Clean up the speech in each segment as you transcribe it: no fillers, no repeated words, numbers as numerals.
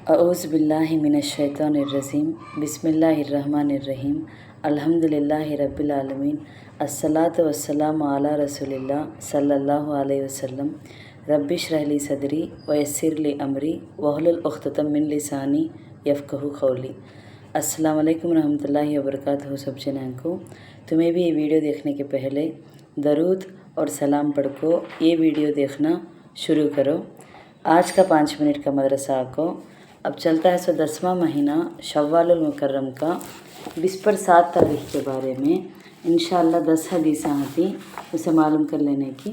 अऊज़ु बिल्लाहि मिनश्शैतानिर्रजीम बिस्मिल्लाहिर्रहमानिर्रहीम अल्हम्दुलिल्लाहि रब्बिल आलमीन अस्सलातु वस्सलामु अला रसूलिल्लाह सल्लल्लाहु अलैहि वसल्लम रब्बिश्रह ली सदरी वयस्सिर ली अमरी वहलुल उक़्दतम मिन लिसानी यफ़क़हू क़ौली। अस्सलाम वालेकुम रहमतुल्लाहि व बरकातहू। सब जनान को तुम्हें भी ये वीडियो देखने के पहले दरूद और सलाम पढ़ को ये वीडियो देखना शुरू करो। आज का 5 मिनट का मदरसा को अब चलता है 10वां महीना शव्वालुल मुकर्रम का 20 पर 7 तारीख के बारे में इंशाअल्लाह 10 हदीसां थी, उसे मालूम कर लेने की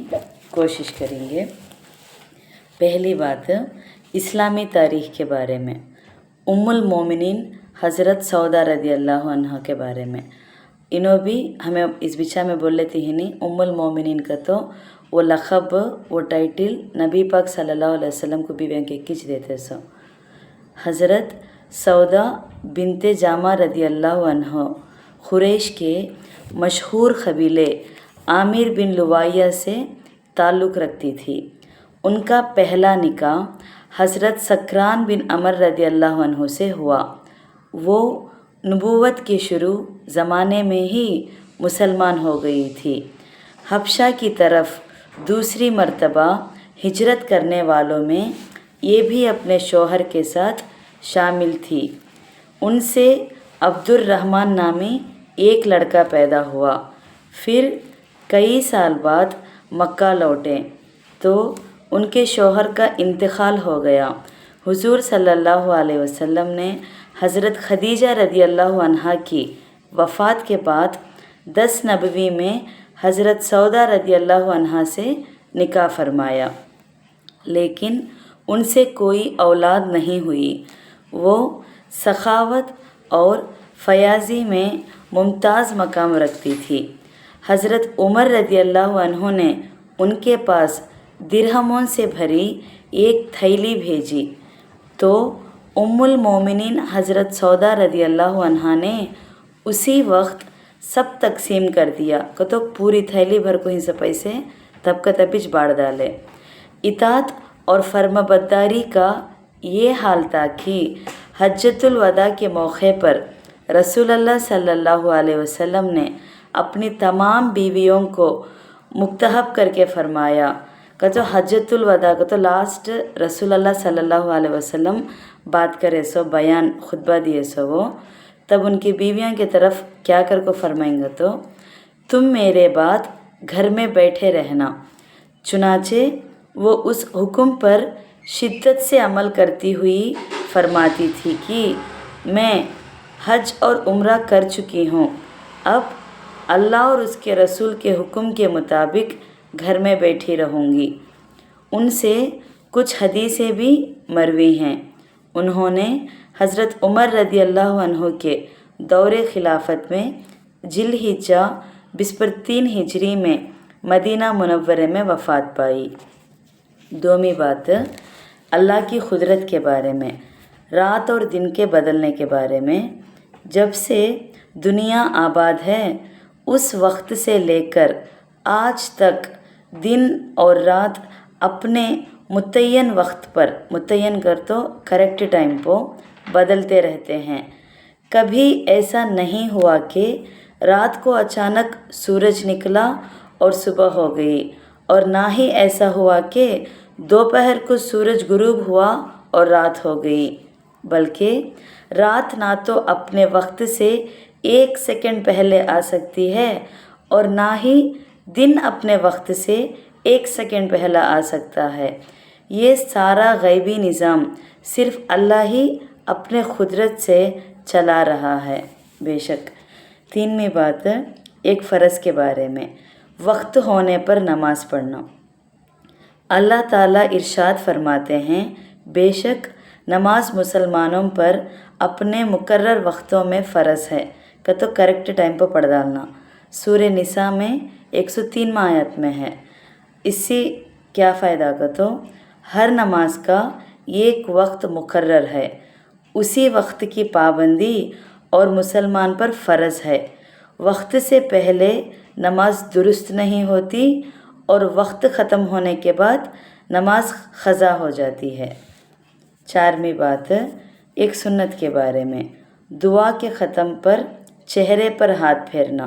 कोशिश करेंगे। पहली बात इस्लामी तारीख़ के बारे में, उम्मुल मोमिनीन हज़रत सौदा रदी अल्लाह अन्हा के बारे में। इन्हों भी हमें इस बिचा में बोल लेती ही नहीं। उम्मुल मोमिनीन का तो वो लक़ब, वो टाइटल नबी पाक सल्लल्लाहु अलैहि वसल्लम को भी बैंक खींच देते सो। हज़रत सौदा बिनते जामा रदी अल्लाह अन्हा खुरैश के मशहूर क़बीले आमिर बिन लुवाइया से ताल्लुक़ रखती थी। उनका पहला निकाह हज़रत सक्रान बिन अमर रदी अल्लाह अन्हु से हुआ। वो नबूवत के शुरू ज़माने में ही मुसलमान हो गई थी। हबशा की तरफ दूसरी मर्तबा हिजरत करने वालों में ये भी अपने शौहर के साथ शामिल थी। उनसे अब्दुर्रहमान नामी एक लड़का पैदा हुआ। फिर कई साल बाद मक्का लौटे तो उनके शौहर का इंतकाल हो गया। हुजूर सल्लल्लाहु अलैहि वसल्लम ने हज़रत खदीजा रदी अल्लाह अन्हा की वफ़ात के बाद 10 नबवी में हज़रत सौदा रदी अल्लाह अन्हा से निकाह फरमाया, लेकिन उनसे कोई औलाद नहीं हुई। वो सखावत और फयाज़ी में मुमताज़ मकाम रखती थी। हज़रत उमर रदी अल्लाह अन्हु ने उनके पास दिरहमों से भरी एक थैली भेजी तो उम्मुल मोमिनीन हज़रत सौदा रदी अल्लाह अन्हा ने उसी वक्त सब तकसीम कर दिया को तो पूरी थैली भर को हिस्सा पैसे तब का तबिच बाढ़ डाले। इतात और फर्माबरदारी का ये हाल था कि हज्जतुल वदा के मौके पर रसूलुल्लाह सल्लल्लाहु अलैहि वसल्लम ने अपनी तमाम बीवियों को मुक्तहब करके फरमाया का तो हज्जतुल वदा का तो लास्ट रसूलुल्लाह सल्लल्लाहु अलैहि वसल्लम बात करे सो बयान खुतबा दिए सो वो तब उनकी बीवियों की तरफ क्या कर को फरमाएंगे तो तुम मेरे बाद घर में बैठे रहना। चुनाचे वो उस हुक्म पर शिद्दत से अमल करती हुई फरमाती थी कि मैं हज और उम्रा कर चुकी हूँ, अब अल्लाह और उसके रसूल के हुक्म के मुताबिक घर में बैठी रहूँगी। उनसे कुछ हदीसें भी मरवी हैं। उन्होंने हज़रत उमर रदी अल्लाह अन्हु के दौरे खिलाफत में जिलहिज्जा 20 पर 3 हिजरी में मदीना मुनव्वरे में वफ़ात पाई। दोमी बात अल्लाह की कुदरत के बारे में, रात और दिन के बदलने के बारे में। जब से दुनिया आबाद है उस वक्त से लेकर आज तक दिन और रात अपने मुतय्यन वक्त पर, मुतय्यन कर तो करेक्ट टाइम पर बदलते रहते हैं। कभी ऐसा नहीं हुआ कि रात को अचानक सूरज निकला और सुबह हो गई, और ना ही ऐसा हुआ कि दोपहर को सूरज गुरूब हुआ और रात हो गई, बल्कि रात ना तो अपने वक्त से 1 सेकंड पहले आ सकती है और ना ही दिन अपने वक्त से 1 सेकंड पहला आ सकता है। ये सारा गैबी निज़ाम सिर्फ़ अल्लाह ही अपने कुदरत से चला रहा है। बेशक। 3वीं बात एक फ़र्ज़ के बारे में, वक्त होने पर नमाज़ पढ़ना। अल्लाह ताला इरशाद फरमाते हैं, बेशक नमाज मुसलमानों पर अपने मुकर्रर वक्तों में फ़र्ज़ है का तो करेक्ट टाइम पर पढ़ डालना। सूरह निसा में 103 आयत में है। इससे क्या फ़ायदा का तो हर नमाज का एक वक्त मुकर्रर है, उसी वक्त की पाबंदी और मुसलमान पर फ़र्ज़ है। वक्त से पहले नमाज दुरुस्त नहीं होती और वक्त ख़त्म होने के बाद नमाज क़ज़ा हो जाती है। 4वीं बात एक सुन्नत के बारे में, दुआ के ख़त्म पर चेहरे पर हाथ फेरना।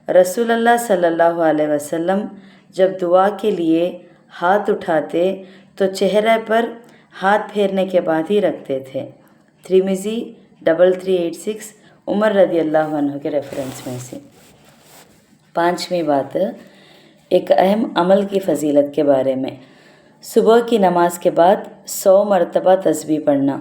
रसूलुल्लाह सल्लल्लाहु अलैहि वसल्लम जब दुआ के लिए हाथ उठाते तो चेहरे पर हाथ फेरने के बाद ही रखते थे। तिरमिज़ी 3386 उमर रदी अल्लाह अन्हु के रेफरेंस में से। 5वीं बात एक अहम अमल की फ़जीलत के बारे में, सुबह की नमाज के बाद 100 मरतबा तस्बीह पढ़ना।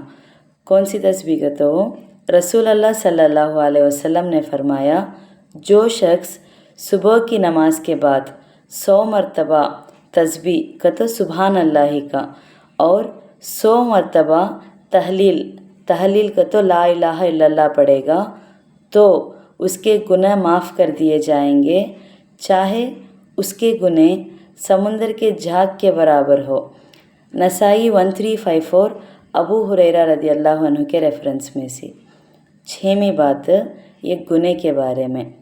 कौन सी तस्बीह का? तो रसूलुल्लाह सल्लल्लाहु अलैहि वसल्लम ने फरमाया, जो शख्स सुबह की नमाज के बाद 100 मरतबा तस्बीह का तो सुबहान अल्लाह का और 100 मरतबा तहलील का तो ला इलाहा इल्लल्लाह पढ़ेगा तो उसके गुनाह माफ़ कर दिए जाएंगे, चाहे उसके गुनाह समुंदर के झाग के बराबर हो। नसाई 1354 अबू हुरैरा रदी अल्लाह अन्हु के रेफरेंस में से। 6वीं बात ये गुनाह के बारे में,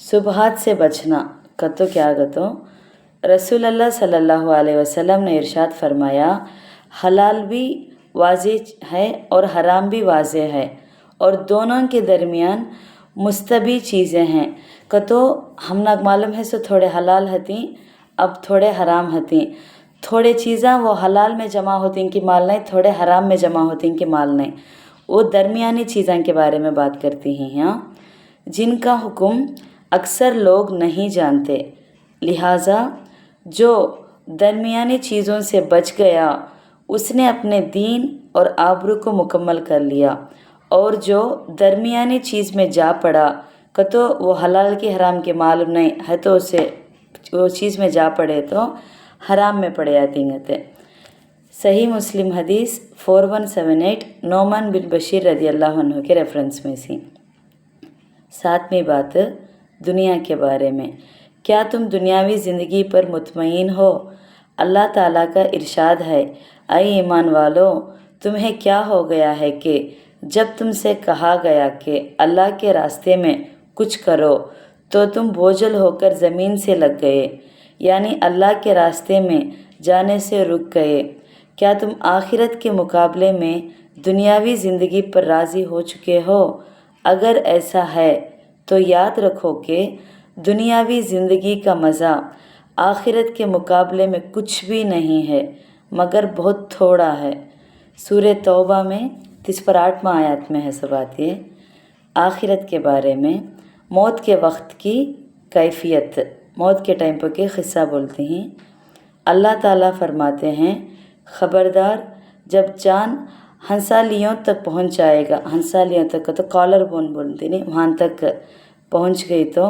सुबहात से बचना का तो क्या गतो? रसूलुल्लाह सल्लल्लाहु अलैहि वसल्लम ने इरशाद फरमाया, हलाल भी वाज़ेह है और हराम भी वाज़ेह है और दोनों के दरमियान मुस्तबी चीज़ें हैं का तो हम नाग मालूम है सो थोड़े हलाल हती अब थोड़े हराम हती। थोड़े चीज़ें वो हलाल में जमा होती कि माल नहीं, थोड़े हराम में जमा होती कि माल नहीं। वो दरमियानी चीज़ों के बारे में बात करती हैं यहाँ, जिनका हुक्म अक्सर लोग नहीं जानते। लिहाजा जो दरमियानी चीज़ों से बच गया उसने अपने दीन और आबरू को मुकम्मल कर लिया, और जो दरमियानी चीज़ में जा पड़ा का तो वो हलाल की हराम के मालूम नहीं है तो उसे वो चीज़ में जा पड़े तो हराम में पड़े आती हैं। सही मुस्लिम हदीस 4178 नौमान बिन बशीर रदी अल्लाह अन्हु के रेफरेंस में सी। 7वीं बात दुनिया के बारे में, क्या तुम दुनियावी ज़िंदगी पर मुतमईन हो? अल्लाह ताला का इरशाद है, ऐ ईमान वालों, तुम्हें क्या हो गया है कि जब तुमसे कहा गया कि अल्लाह के रास्ते में कुछ करो तो तुम बोझल होकर ज़मीन से लग गए, यानी अल्लाह के रास्ते में जाने से रुक गए। क्या तुम आखिरत के मुकाबले में दुनियावी ज़िंदगी पर राज़ी हो चुके हो? अगर ऐसा है तो याद रखो कि दुनियावी ज़िंदगी का मज़ा आखिरत के मुकाबले में कुछ भी नहीं है मगर बहुत थोड़ा है। सूरह तौबा में 38वां आयत में है सब बात ये। आखिरत के बारे में, मौत के वक्त की कैफियत, मौत के टाइम पर के क़िस्सा बोलते हैं। अल्लाह ताला फरमाते हैं, ख़बरदार जब जान हंसालियों तक पहुंच जाएगा, हंसालियों तक का तो कॉलर बोन बोलते नहीं, वहाँ तक पहुंच गई तो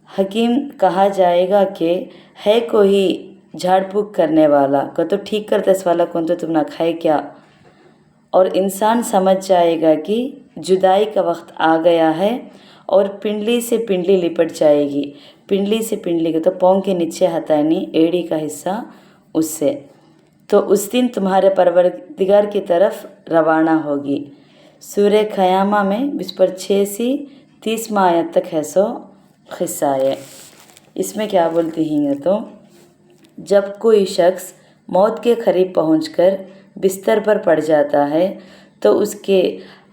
हकीम कहा जाएगा कि है कोई झाड़ फूक करने वाला का तो ठीक करते इस वाला कौन तो तुम ना खाए क्या। और इंसान समझ जाएगा कि जुदाई का वक्त आ गया है और पिंडली से पिंडली लिपट जाएगी। पिंडली से पिंडली का तो पाँव के नीचे हथेली एड़ी का हिस्सा उससे, तो उस दिन तुम्हारे परवरदिगार की तरफ रवाना होगी। सूरह क़यामा में 6 से 30 आयत तक है सो क़िस्सा है। इसमें क्या बोलती हैं तो, जब कोई शख्स मौत के करीब पहुंचकर बिस्तर पर पड़ जाता है तो उसके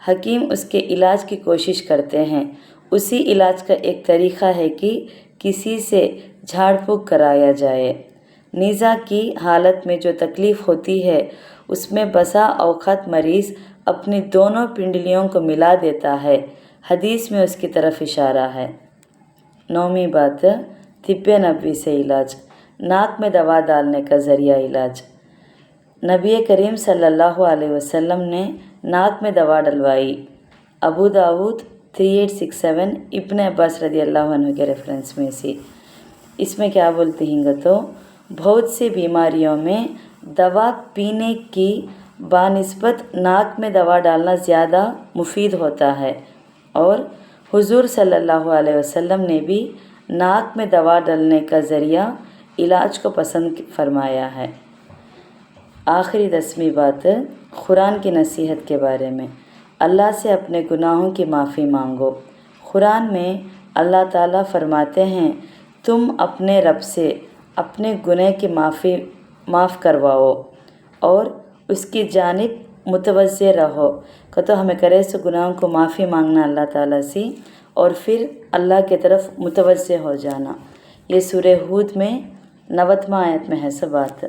हकीम उसके इलाज की कोशिश करते हैं। उसी इलाज का एक तरीक़ा है कि किसी से झाड़ फूँक कराया जाए। नीज़ा की हालत में जो तकलीफ़ होती है उसमें बसा औक़ात मरीज़ अपनी दोनों पिंडलियों को मिला देता है, हदीस में उसकी तरफ इशारा है। 9वीं बात तिब्बे नबवी से इलाज, नाक में दवा डालने का ज़रिया इलाज। नबी करीम सल्लल्लाहु अलैहि वसल्लम ने नाक में दवा डलवाई। अबू दाऊद 3867 इब्न अब्बास रदी अल्लाह अन्हु के रेफरेंस में से। इसमें क्या बोलते हैं तो, बहुत सी बीमारियों में दवा पीने की बानिस्बत नाक में दवा डालना ज़्यादा मुफीद होता है, और हुजूर सल्लल्लाहु अलैहि वसल्लम ने भी नाक में दवा डालने का ज़रिया इलाज को पसंद फरमाया है। आखिरी 10वीं बात कुरान की नसीहत के बारे में, अल्लाह से अपने गुनाहों की माफ़ी मांगो। कुरान में अल्लाह ताला फरमाते हैं, तुम अपने रब से अपने गुनाह की माफ़ करवाओ और उसकी जानिब متوجہ رہو کہ تو ہمیں کرے سو گناہوں کو معافی مانگنا اللہ تعالیٰ سے اور پھر اللہ کی طرف متوجہ ہو جانا۔ یہ سورہ ہود میں 90واں آیت میں ہے سب بات۔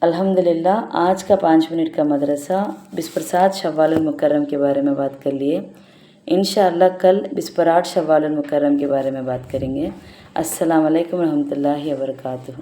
الحمدللہ آج کا 5 منٹ کا مدرسہ بسپرسات شوال المکرم کے بارے میں بات کر لیے۔ انشاءاللہ کل بسپرآٹھ شوال المکرم کے بارے میں بات کریں گے۔ السلام علیکم ورحمۃ اللہ وبرکاتہ۔